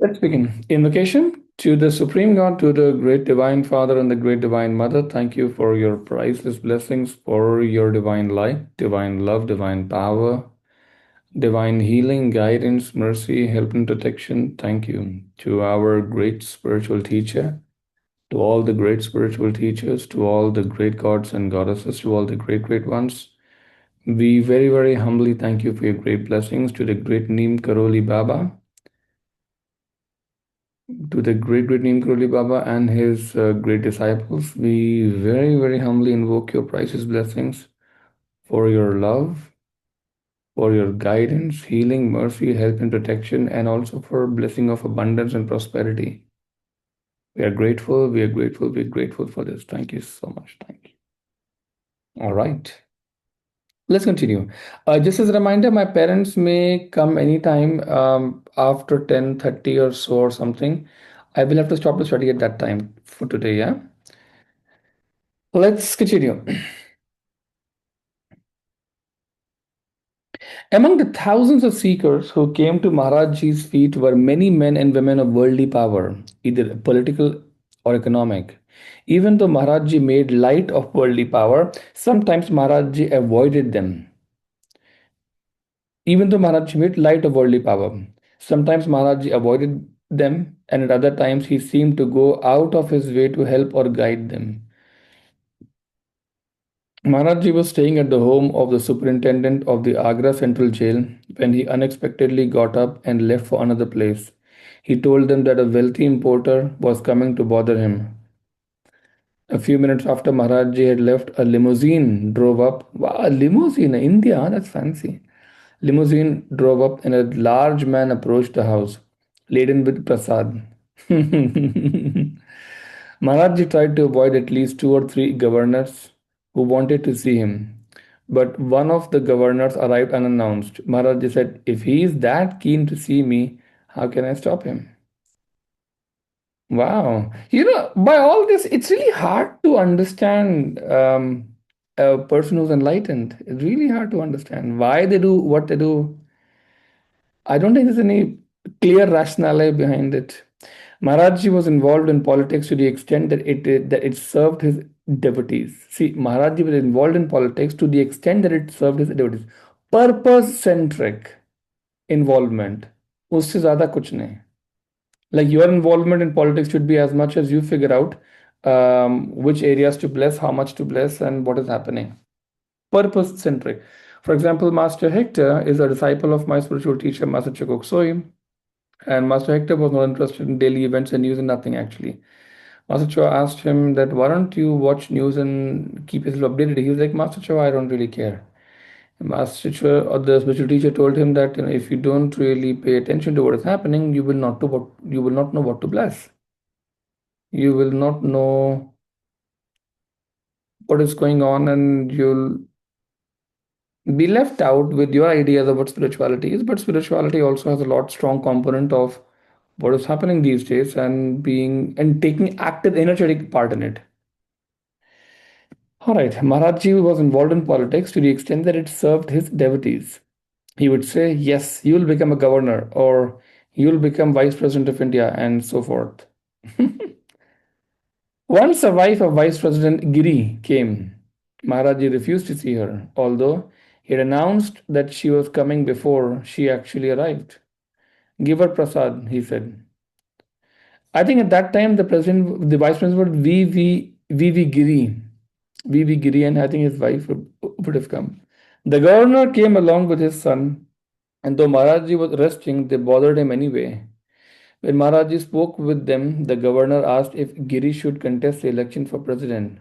Let's begin. Invocation to the Supreme God, to the great Divine Father and the great Divine Mother. Thank you for your priceless blessings, for your divine light, divine love, divine power, divine healing, guidance, mercy, help, and protection. Thank you to our great spiritual teacher, to all the great spiritual teachers, to all the great gods and goddesses, to all the great, great ones. We very, very humbly thank you for your great blessings to the great Neem Karoli Baba, to the great, great Neem Karoli Baba and his great disciples. We very, very humbly invoke your priceless blessings for your love, for your guidance, healing, mercy, help, and protection, and also for blessing of abundance and prosperity. We are grateful, we are grateful, we are grateful for this. Thank you so much. Thank you. All right. Let's continue. Just as a reminder, my parents may come anytime after 10:30 or so or something. I will have to stop the study at that time for today, yeah? Let's continue. Among the thousands of seekers who came to Maharajji's feet were many men and women of worldly power, either political or economic. Even though Maharajji made light of worldly power, sometimes Maharajji avoided them. Even though Maharajji made light of worldly power, sometimes Maharajji avoided them, and at other times he seemed to go out of his way to help or guide them. Maharajji was staying at the home of the superintendent of the Agra Central Jail when he unexpectedly got up and left for another place. He told them that a wealthy importer was coming to bother him. A few minutes after Maharajji had left, a limousine drove up. Wow, a limousine, India, that's fancy. Limousine drove up and a large man approached the house, laden with prasad. Maharajji tried to avoid at least two or three governors who wanted to see him. But one of the governors arrived unannounced. Maharajji said, "If he is that keen to see me, how can I stop him?" Wow. By all this, it's really hard to understand a person who's enlightened. It's really hard to understand why they do what they do. I don't think there's any clear rationale behind it. Maharajji was involved in politics to the extent that it served his devotees. See, Maharajji was involved in politics to the extent that it served his devotees. Purpose centric involvement. उससे ज़्यादा कुछ नहीं. Like your involvement in politics should be as much as you figure out which areas to bless, how much to bless, and what is happening. Purpose centric. For example, Master Hector is a disciple of my spiritual teacher, Master Chokoksoi, and Master Hector was not interested in daily events and news and nothing actually. Master Cho asked him that why don't you watch news and keep yourself updated? He was like, Master Cho, I don't really care. Master Cho, or the spiritual teacher told him that if you don't really pay attention to what is happening, you will not know what to bless. You will not know what is going on, and you'll be left out with your ideas of what spirituality is. But spirituality also has a lot strong component of what is happening these days and being and taking active energetic part in it. All right, Maharajji was involved in politics to the extent that it served his devotees. He would say, yes, you will become a governor, or you will become vice president of India, and so forth. Once a wife of Vice President Giri came. Maharaji refused to see her, although he had announced that she was coming before she actually arrived. Give her prasad, he said. I think at that time the vice president was V.V. Giri. V.V. Giri, and I think his wife would have come. The governor came along with his son, and though Maharaji was resting, they bothered him anyway. When Maharaji spoke with them, the governor asked if Giri should contest the election for president.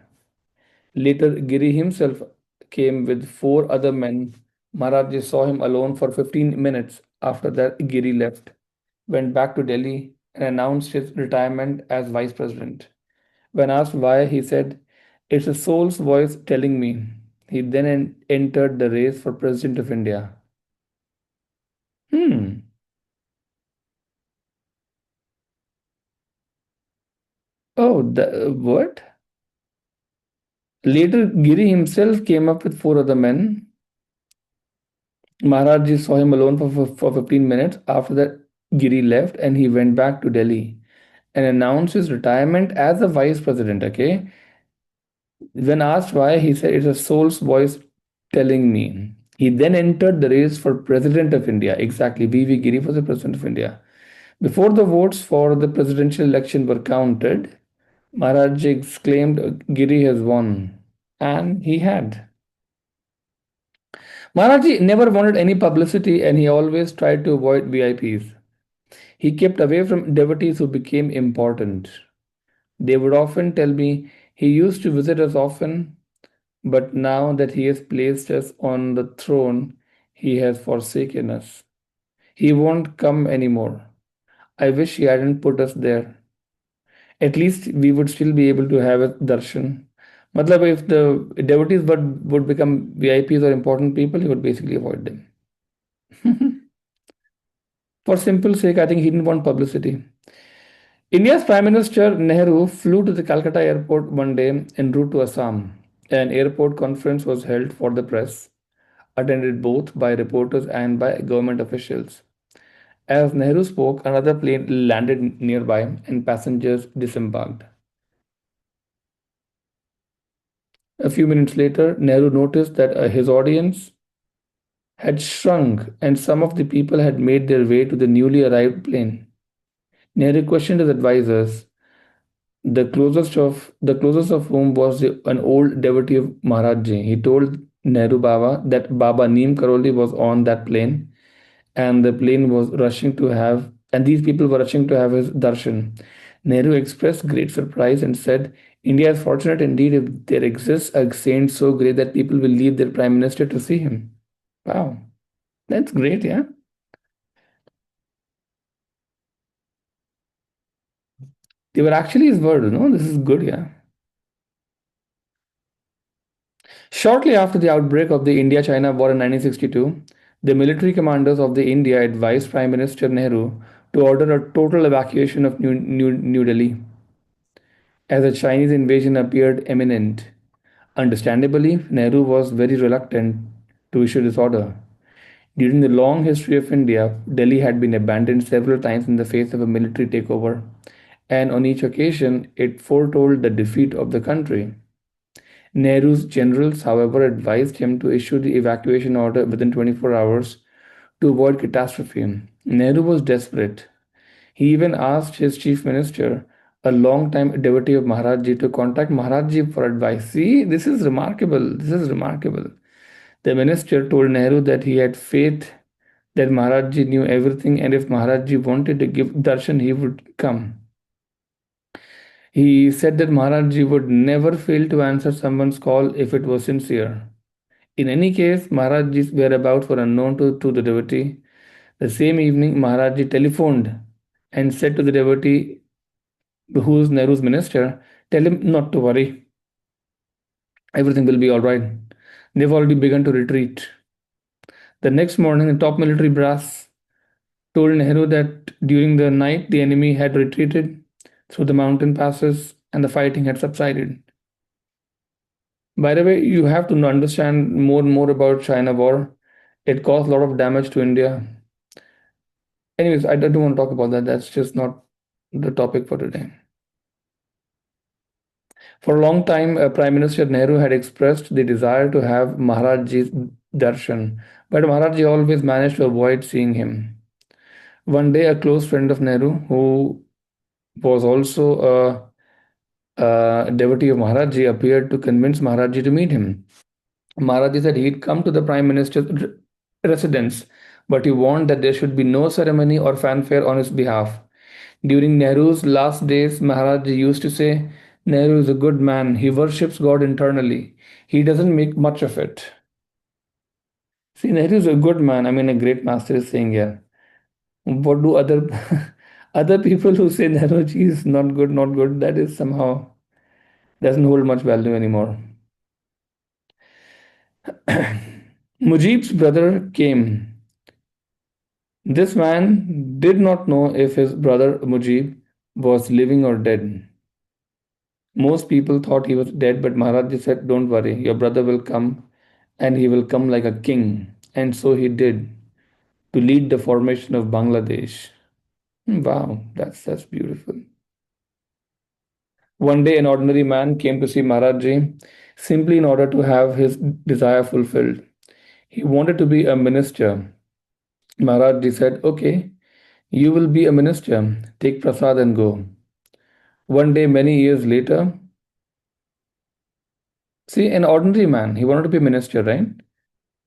Later, Giri himself came with four other men. Maharaji saw him alone for 15 minutes. After that, Giri left, went back to Delhi, and announced his retirement as vice president. When asked why, he said, "It's a soul's voice telling me." He then entered the race for president of India. Hmm. Oh, what? Later, Giri himself came up with four other men. Maharaji saw him alone for 15 minutes. After that, Giri left and he went back to Delhi and announced his retirement as a vice president. Okay. When asked why, he said it's a soul's voice telling me. He then entered the race for president of India. Exactly. V.V. Giri was the president of India. Before the votes for the presidential election were counted, Maharaj exclaimed, Giri has won. And he had. Maharaj never wanted any publicity and he always tried to avoid VIPs. He kept away from devotees who became important. They would often tell me he used to visit us often, but now that he has placed us on the throne, he has forsaken us. He won't come anymore. I wish he hadn't put us there. At least we would still be able to have a darshan. Matlab, if the devotees would become VIPs or important people, he would basically avoid them. For simple sake, I think he didn't want publicity. India's Prime Minister Nehru flew to the Calcutta airport one day en route to Assam. An airport conference was held for the press, attended both by reporters and by government officials. As Nehru spoke, another plane landed nearby and passengers disembarked. A few minutes later, Nehru noticed that his audience had shrunk and some of the people had made their way to the newly arrived plane. Nehru questioned his advisors, the closest of whom was an old devotee of Maharajji. He told Nehru Baba that Baba Neem Karoli was on that plane and the plane was rushing to have and these people were rushing to have his darshan. Nehru expressed great surprise and said, India is fortunate indeed if there exists a saint so great that people will leave their prime minister to see him. Wow, that's great, yeah. They were actually his word, This is good, yeah. Shortly after the outbreak of the India China War in 1962, the military commanders of the India advised Prime Minister Nehru to order a total evacuation of New Delhi as a Chinese invasion appeared imminent. Understandably, Nehru was very reluctant to issue this order. During the long history of India, Delhi had been abandoned several times in the face of a military takeover, and on each occasion it foretold the defeat of the country. Nehru's generals, however, advised him to issue the evacuation order within 24 hours to avoid catastrophe. Nehru was desperate. He even asked his chief minister, a long-time devotee of Maharajji, to contact Maharajji for advice. See, this is remarkable. This is remarkable. The minister told Nehru that he had faith that Maharajji knew everything and if Maharajji wanted to give darshan, he would come. He said that Maharajji would never fail to answer someone's call if it was sincere. In any case, Maharajji's whereabouts were unknown to the devotee. The same evening, Maharajji telephoned and said to the devotee, who is Nehru's minister, tell him not to worry. Everything will be all right. They've already begun to retreat. The next morning, the top military brass told Nehru that during the night the enemy had retreated through the mountain passes and the fighting had subsided. By the way, you have to understand more and more about China war. It caused a lot of damage to India. Anyways, I don't want to talk about that. That's just not the topic for today. For a long time, Prime Minister Nehru had expressed the desire to have Maharajji's darshan, but Maharajji always managed to avoid seeing him. One day, a close friend of Nehru, who was also a devotee of Maharajji, appeared to convince Maharajji to meet him. Maharajji said he'd come to the Prime Minister's residence, but he warned that there should be no ceremony or fanfare on his behalf. During Nehru's last days, Maharajji used to say, Nehru is a good man. He worships God internally. He doesn't make much of it. See, Nehru is a good man. I mean, a great master is saying here. What do other other people who say Nehru ji is not good, not good, that is somehow doesn't hold much value anymore. Mujib's brother came. This man did not know if his brother Mujib was living or dead. Most people thought he was dead, but Maharaj said, don't worry, your brother will come and he will come like a king. And so he did to lead the formation of Bangladesh. Wow, that's beautiful. One day, an ordinary man came to see Maharajji simply in order to have his desire fulfilled. He wanted to be a minister. Maharajji said, "Okay, you will be a minister. Take prasad and go." One day, many years later, see, an ordinary man, he wanted to be a minister, right?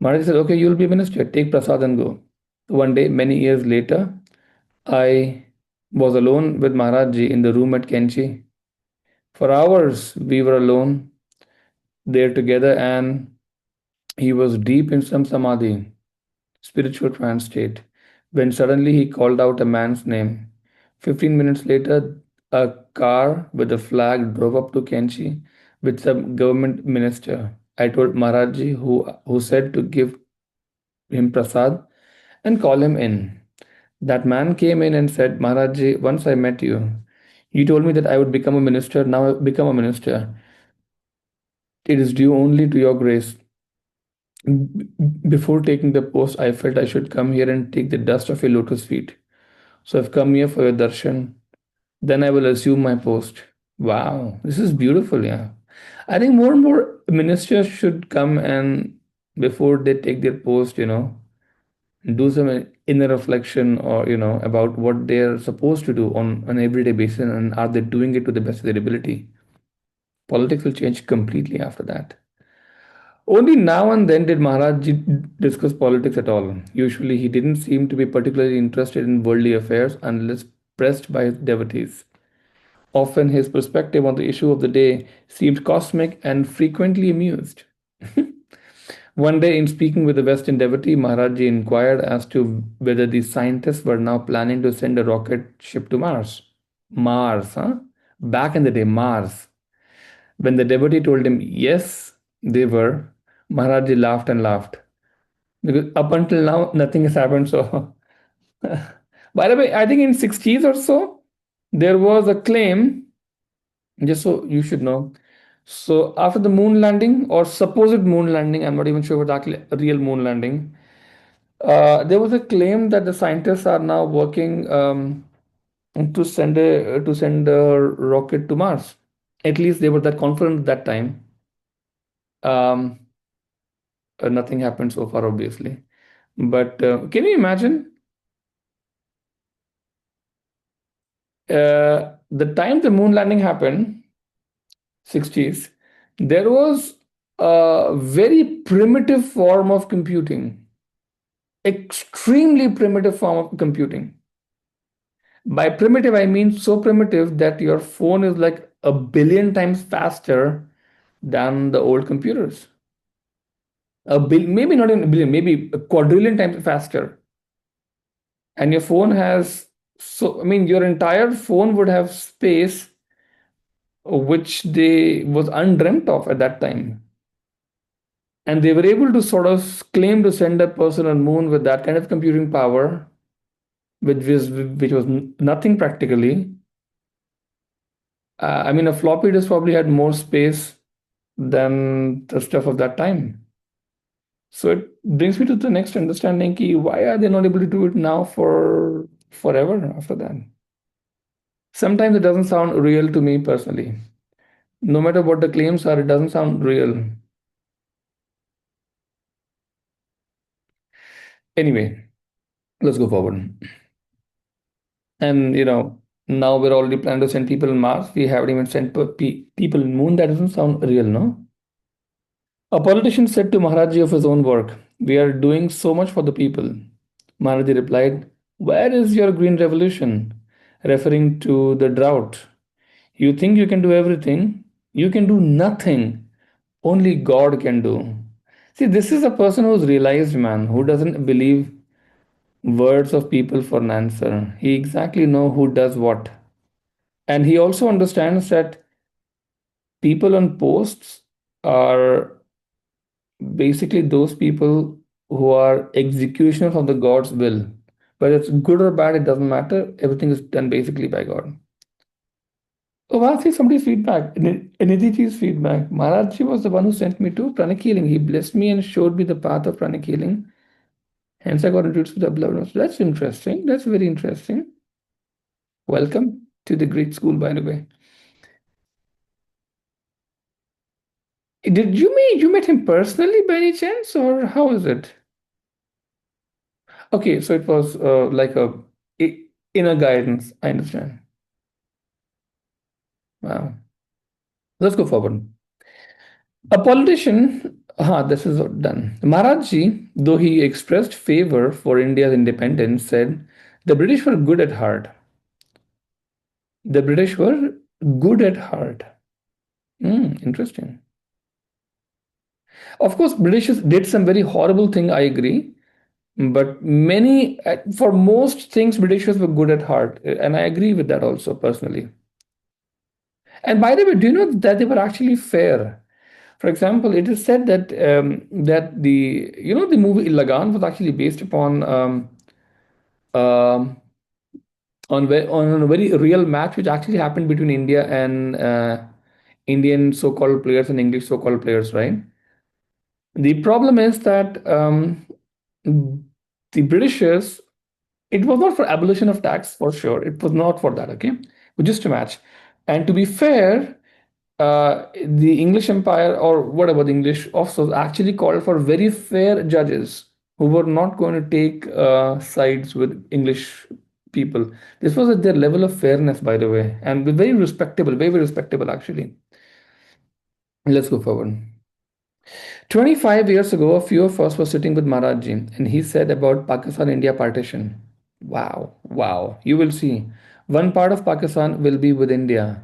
Maharajji said, "Okay, you'll be a minister. Take prasad and go." One day, many years later, I was alone with Maharajji in the room at Kenchi. For hours, we were alone there together, and he was deep in some samadhi, spiritual trance state, when suddenly he called out a man's name. 15 minutes later, a car with a flag drove up to Kenchi with some government minister. I told Maharajji, who said to give him prasad and call him in. That man came in and said, Maharajji, once I met you. You told me that I would become a minister. Now I've become a minister. It is due only to your grace. Before taking the post, I felt I should come here and take the dust of your lotus feet. So I've come here for your darshan. Then I will assume my post. Wow, this is beautiful. Yeah. I think more and more ministers should come and before they take their post, do some inner reflection or, about what they're supposed to do on an everyday basis and are they doing it to the best of their ability. Politics will change completely after that. Only now and then did Maharaj discuss politics at all. Usually, he didn't seem to be particularly interested in worldly affairs unless pressed by his devotees. Often, his perspective on the issue of the day seemed cosmic and frequently amused. One day, in speaking with a Western devotee, Maharajji inquired as to whether the scientists were now planning to send a rocket ship to Mars. Mars, huh? Back in the day, Mars. When the devotee told him yes, they were, Maharajji laughed and laughed. Because up until now, nothing has happened. So, by the way, I think in 60s or so, there was a claim, just so you should know. So after the moon landing or supposed moon landing, I'm not even sure about the real moon landing. There was a claim that the scientists are now working to send a rocket to Mars. At least they were that confident at that time. Um, Nothing happened so far, obviously. But can you imagine the time the moon landing happened, 60s, there was a very primitive form of computing, extremely primitive form of computing. By primitive, I mean so primitive that your phone is like a billion times faster than the old computers. Maybe not even a billion, maybe a quadrillion times faster. And your phone has, so, I mean, your entire phone would have space which they was undreamt of at that time. And they were able to sort of claim to send a person on moon with that kind of computing power, which was nothing practically. I mean, a floppy disk probably had more space than the stuff of that time. So it brings me to the next understanding ki why are they not able to do it now for forever after that? Sometimes it doesn't sound real to me personally. No matter what the claims are, it doesn't sound real. Anyway, let's go forward. And now we're already planning to send people on Mars. We haven't even sent people on Moon. That doesn't sound real, no? A politician said to Maharaji of his own work, "We are doing so much for the people." Maharaji replied, "Where is your green revolution?" Referring to the drought. You think you can do everything? You can do nothing. Only God can do. See, this is a person who's realized, man, who doesn't believe words of people for an answer. He exactly know who does what. And he also understands that people on posts are basically those people who are executioners of the God's will. Whether it's good or bad, it doesn't matter. Everything is done basically by God. Oh, I see somebody's feedback. Nidhiji's feedback. Maharajji was the one who sent me to pranic healing. He blessed me and showed me the path of pranic healing. Hence, I got introduced to the blood. That's interesting. That's very interesting. Welcome to the great school, by the way. Did you met him personally by any chance, or how is it? Okay, so it was like a inner guidance. I understand. Wow. Let's go forward. A politician, this is done. Maharajji, though he expressed favor for India's independence, said the British were good at heart. The British were good at heart. Interesting. Of course, British did some very horrible thing, I agree. But for most things, Britishers were good at heart. And I agree with that also, personally. And by the way, do you know that they were actually fair? For example, it is said that the movie Lagan was actually based upon um on a very real match which actually happened between India and Indian so-called players and English so-called players, right? The problem is that the Britishers, it was not for abolition of tax for sure. It was not for that, okay? But just a match. And to be fair, the English Empire or whatever the English officers actually called for very fair judges who were not going to take sides with English people. This was at their level of fairness, by the way, and very, very respectable actually. Let's go forward. 25 years ago, a few of us were sitting with Maharajji, and he said about Pakistan India partition. Wow, wow. You will see. One part of Pakistan will be with India.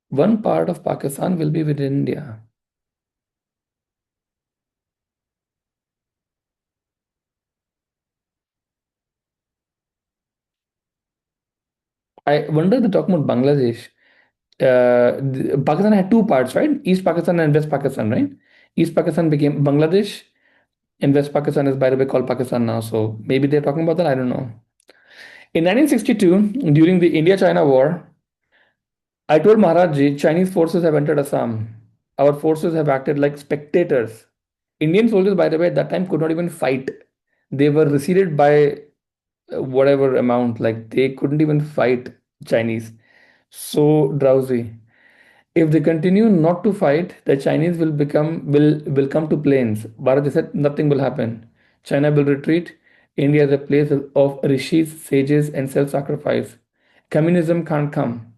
One part of Pakistan will be with India. I wonder they're talking about Bangladesh. Pakistan had two parts, right? East Pakistan and West Pakistan, right? East Pakistan became Bangladesh, and West Pakistan is, by the way, called Pakistan now. So maybe they're talking about that. I don't know. In 1962, during the India-China War, I told Maharajji, Chinese forces have entered Assam. Our forces have acted like spectators. Indian soldiers, by the way, at that time could not even fight. They were receded by whatever amount, like they couldn't even fight Chinese. So drowsy. If they continue not to fight, the Chinese will come to plains. Bharat said nothing will happen. China will retreat. India is a place of rishis, sages, and self-sacrifice. Communism can't come.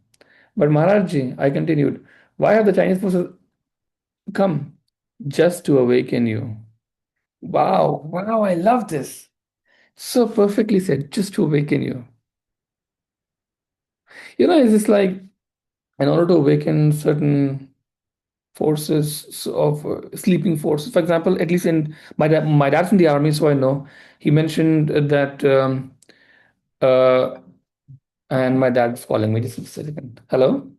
But Maharajji, I continued, why have the Chinese forces come? Just to awaken you. Wow, wow, I love this. So perfectly said, just to awaken you. It's just like in order to awaken certain forces of sleeping forces. For example, at least in my dad's in the army, so I know he mentioned that. Uh, and my dad's calling me. Just a second. Hello.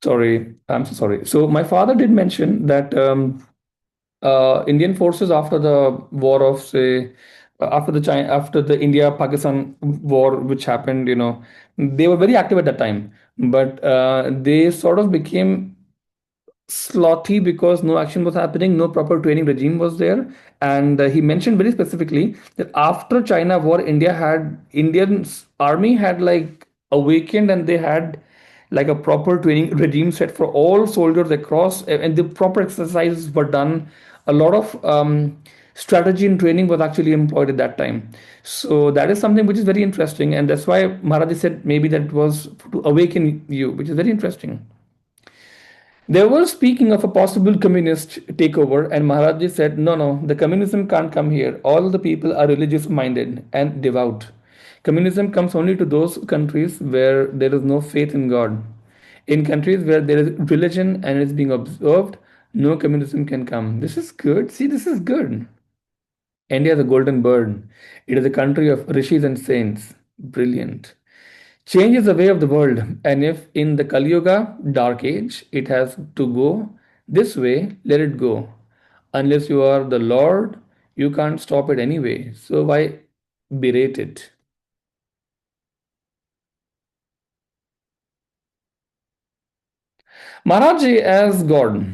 Sorry, I'm so sorry. So my father did mention that Indian forces after the war of say after the India Pakistan war which happened, they were very active at that time, but they sort of became slothy because no action was happening, no proper training regime was there. And he mentioned very specifically that after China war, Indian army had like awakened, and they had like a proper training regime set for all soldiers across, and the proper exercises were done. A lot of strategy and training was actually employed at that time. So that is something which is very interesting, and that's why Maharaji said maybe that it was to awaken you, which is very interesting. They were speaking of a possible communist takeover, and Maharaji said, no, no, the communism can't come here. All the people are religious minded and devout. Communism comes only to those countries where there is no faith in God. In countries where there is religion and it's being observed, no communism can come. This is good. See, this is good. India is a golden bird. It is a country of rishis and saints. Brilliant. Change is the way of the world, and if in the Kali Yuga, dark age, it has to go this way, let it go. Unless you are the Lord, you can't stop it anyway. So why berate it? Maharaji as God.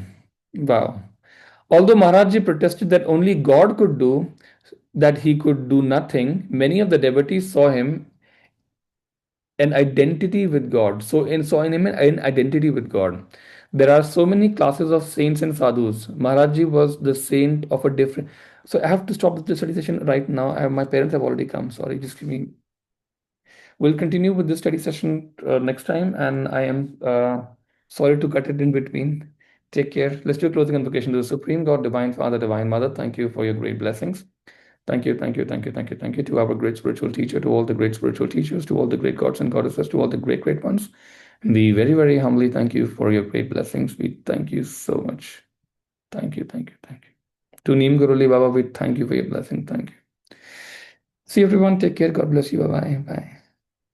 Wow. Although Maharaji protested that only God could do, that he could do nothing, many of the devotees saw him an identity with God. So in him an identity with God. There are so many classes of saints and sadhus. Maharaji was the saint of a different. So I have to stop the study session right now. My parents have already come. Sorry, just give me. We'll continue with this study session next time, and I am sorry to cut it in between. Take care. Let's do a closing invocation to the Supreme God, Divine Father, Divine Mother. Thank you for your great blessings. Thank you, thank you, thank you, thank you, thank you to our great spiritual teacher, to all the great spiritual teachers, to all the great gods and goddesses, to all the great, great ones. We very, very humbly thank you for your great blessings. We thank you so much. Thank you, thank you, thank you. To Neem Karoli Baba, we thank you for your blessing. Thank you. See everyone. Take care. God bless you. Bye bye. Bye.